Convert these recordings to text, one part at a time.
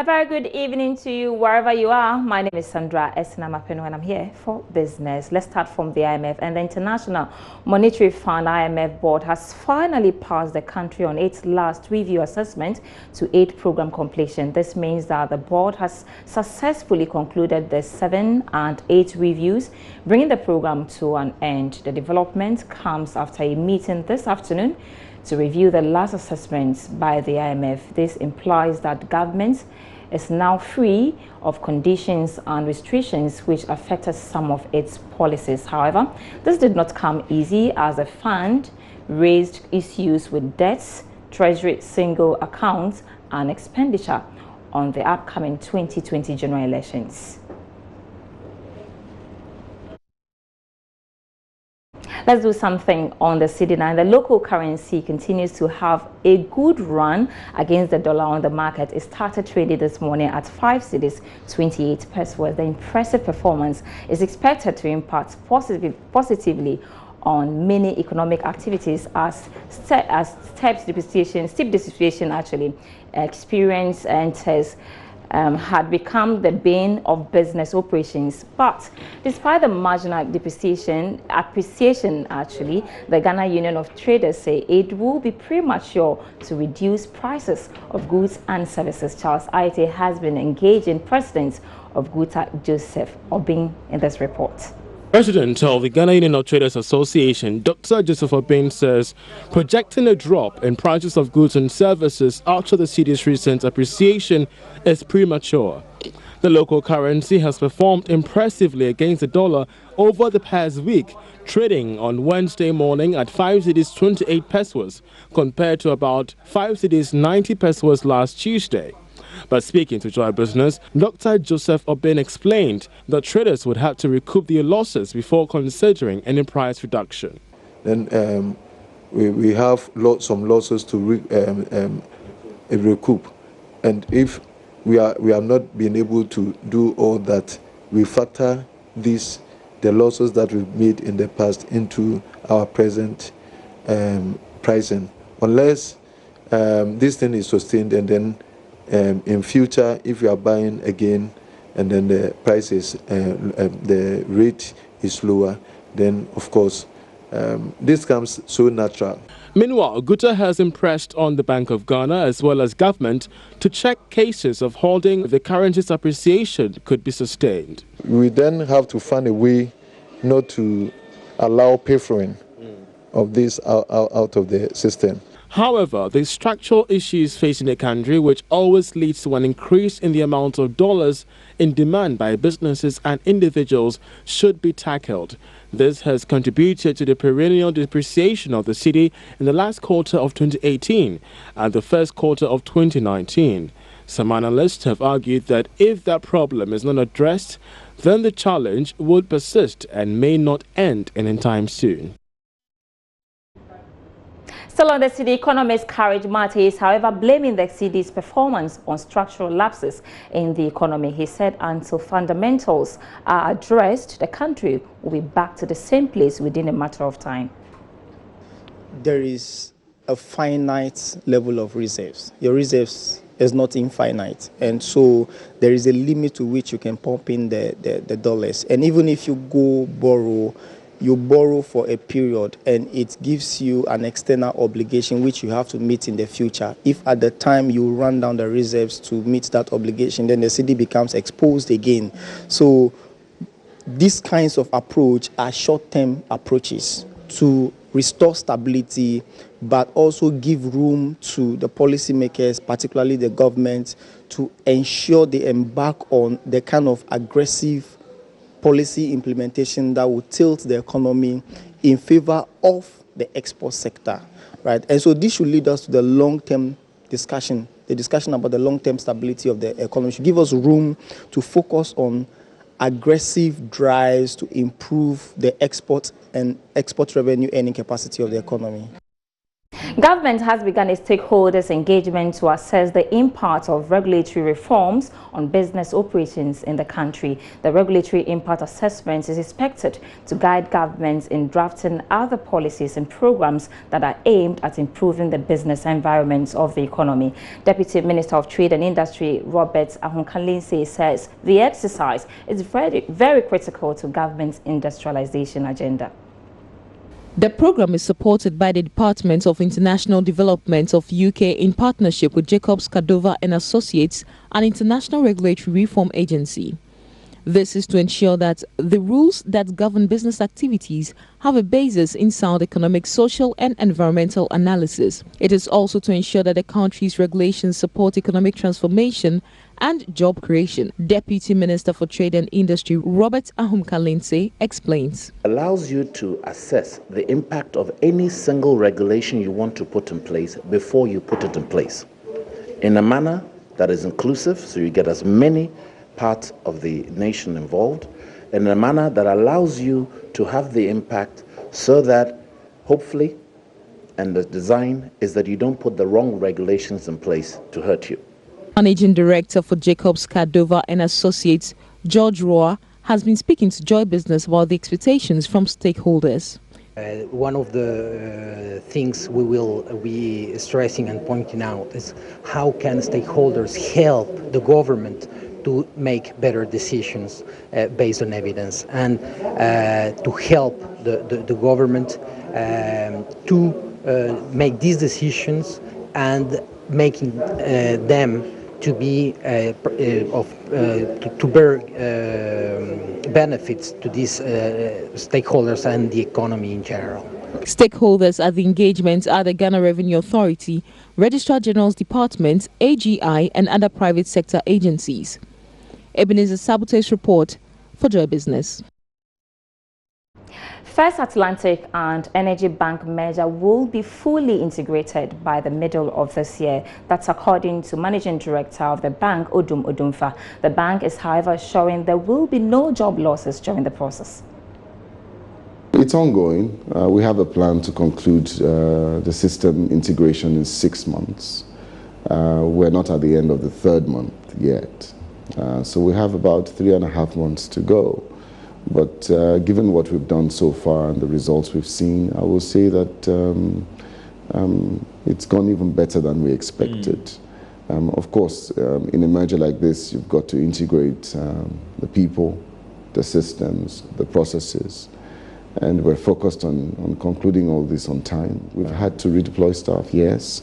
A very good evening to you wherever you are. My name is Sandra Esinamapeno and I'm here for business. Let's start from the IMF. And the International Monetary Fund IMF board has finally passed the country on its last review assessment to aid program completion. This means that the board has successfully concluded the 7 and 8 reviews, bringing the program to an end. The development comes after a meeting this afternoon to review the last assessments by the IMF. This implies that government is now free of conditions and restrictions which affected some of its policies. However, this did not come easy as the fund raised issues with debts, treasury single accounts and expenditure on the upcoming 2020 general elections. Let's do something on the cedi now. The local currency continues to have a good run against the dollar on the market. It started trading this morning at 5 cedis 28 pesewas. The impressive performance is expected to impact positively on many economic activities as steep depreciation actually experienced and had become the bane of business operations. But despite the marginal appreciation actually, the Ghana Union of Traders say it will be premature to reduce prices of goods and services. Charles Aite has been engaging President of GUTA, Joseph Obeng, in this report. President of the Ghana Union of Traders Association, Dr. Joseph Obeng, says projecting a drop in prices of goods and services after the cedi's recent appreciation is premature. The local currency has performed impressively against the dollar over the past week, trading on Wednesday morning at 5 cedis 28 pesewas compared to about 5 cedis 90 pesewas last Tuesday. But speaking to Joy Business, Dr. Joseph Obeng explained that traders would have to recoup their losses before considering any price reduction. Then we have some losses to recoup, and if we have not been able to do all that, we factor the losses that we've made in the past into our present pricing. Unless this thing is sustained, and then in future, if we are buying again and then the price is the rate is lower, then of course this comes so natural. Meanwhile, GUTA has impressed on the Bank of Ghana as well as government to check cases of holding the currency's appreciation could be sustained. We then have to find a way not to allow pilfering of this out of the system. However, the structural issues facing the country, which always leads to an increase in the amount of dollars in demand by businesses and individuals, should be tackled. This has contributed to the perennial depreciation of the cedi in the last quarter of 2018 and the first quarter of 2019. Some analysts have argued that if that problem is not addressed, then the challenge would persist and may not end anytime soon. Still on the cedi, economist Courage Mate is, however, blaming the cedi's performance on structural lapses in the economy. He said until fundamentals are addressed, the country will be back to the same place within a matter of time. There is a finite level of reserves. Your reserves is not infinite, and so there is a limit to which you can pump in the dollars. And even if you go borrow, you borrow for a period and it gives you an external obligation which you have to meet in the future. If at the time you run down the reserves to meet that obligation, then the cedi becomes exposed again. So these kinds of approach are short-term approaches to restore stability, but also give room to the policymakers, particularly the government, to ensure they embark on the kind of aggressive policy implementation that will tilt the economy in favor of the export sector, right? And so this should lead us to the long-term discussion. The discussion about the long-term stability of the economy should give us room to focus on aggressive drives to improve the export and export revenue earning capacity of the economy. Government has begun a stakeholders engagement to assess the impact of regulatory reforms on business operations in the country. The regulatory impact assessment is expected to guide governments in drafting other policies and programs that are aimed at improving the business environment of the economy. Deputy Minister of Trade and Industry Robert Ahunkalinse says the exercise is very critical to government's industrialization agenda. The program is supported by the Department of International Development of UK in partnership with Jacobs Cardova and Associates, an international regulatory reform agency. This is to ensure that the rules that govern business activities have a basis in sound economic, social and environmental analysis. It is also to ensure that the country's regulations support economic transformation and job creation. Deputy Minister for Trade and Industry Robert Ahunkalinse explains. Allows you to assess the impact of any single regulation you want to put in place before you put it in place in a manner that is inclusive, so you get as many parts of the nation involved, in a manner that allows you to have the impact so that hopefully, and the design is that you don't put the wrong regulations in place to hurt you. Managing Director for Jacobs Cardova and Associates, George Roa, has been speaking to Joy Business about the expectations from stakeholders. One of the things we will be stressing and pointing out is how can stakeholders help the government to make better decisions based on evidence, and to help the government to make these decisions and making them to be to bear benefits to these stakeholders and the economy in general. Stakeholders at the engagement are the Ghana Revenue Authority, Registrar General's Department, AGI and other private sector agencies. Ebenezer Sabote's report for Joy Business. First Atlantic and Energy Bank merger will be fully integrated by the middle of this year. That's according to Managing Director of the bank, Odum Odumfa. The bank is, however, showing there will be no job losses during the process. It's ongoing. We have a plan to conclude the system integration in 6 months. We're not at the end of the 3rd month yet. So we have about 3.5 months to go. But given what we've done so far and the results we've seen, I will say that it's gone even better than we expected. Of course, in a merger like this, you've got to integrate the people, the systems, the processes. And we're focused on concluding all this on time. We've had to redeploy staff, yes.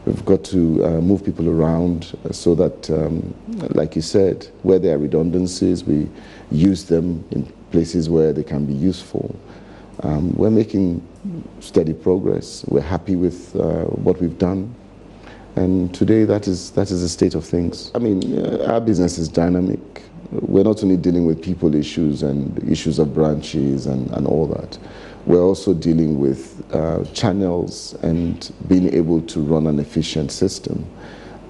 We've got to move people around so that, like you said, where there are redundancies, we use them in places where they can be useful. We're making steady progress. We're happy with what we've done. And today, that is the state of things. I mean, our business is dynamic. We're not only dealing with people issues and issues of branches and all that. We're also dealing with channels and being able to run an efficient system.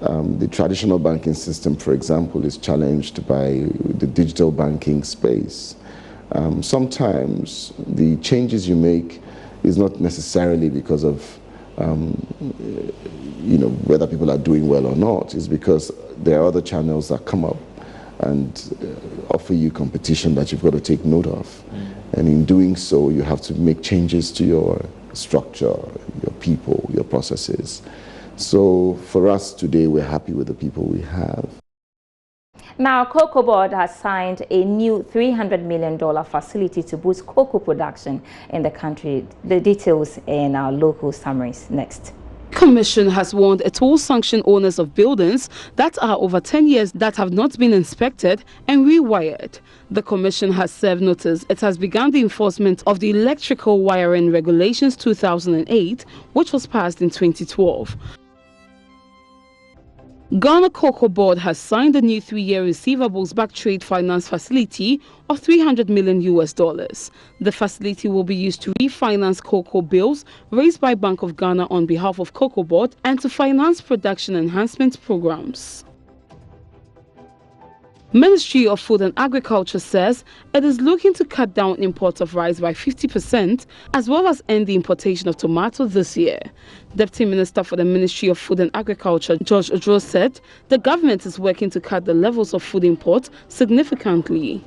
The traditional banking system, for example, is challenged by the digital banking space. Sometimes the changes you make is not necessarily because of whether people are doing well or not. It's because there are other channels that come up and offer you competition that you've got to take note of. And in doing so, you have to make changes to your structure, your people, your processes. So for us today, we're happy with the people we have. Now, Cocoa Board has signed a new $300 million facility to boost cocoa production in the country. The details in our local summaries next. Commission has warned it will sanction owners of buildings that are over 10 years that have not been inspected and rewired. The Commission has served notice. It has begun the enforcement of the Electrical Wiring Regulations 2008, which was passed in 2012. Ghana Cocoa Board has signed a new 3-year receivables-backed trade finance facility of $300 million. The facility will be used to refinance cocoa bills raised by Bank of Ghana on behalf of Cocoa Board and to finance production enhancement programs. Ministry of Food and Agriculture says it is looking to cut down imports of rice by 50% as well as end the importation of tomato this year. Deputy Minister for the Ministry of Food and Agriculture, George Odro, said the government is working to cut the levels of food imports significantly.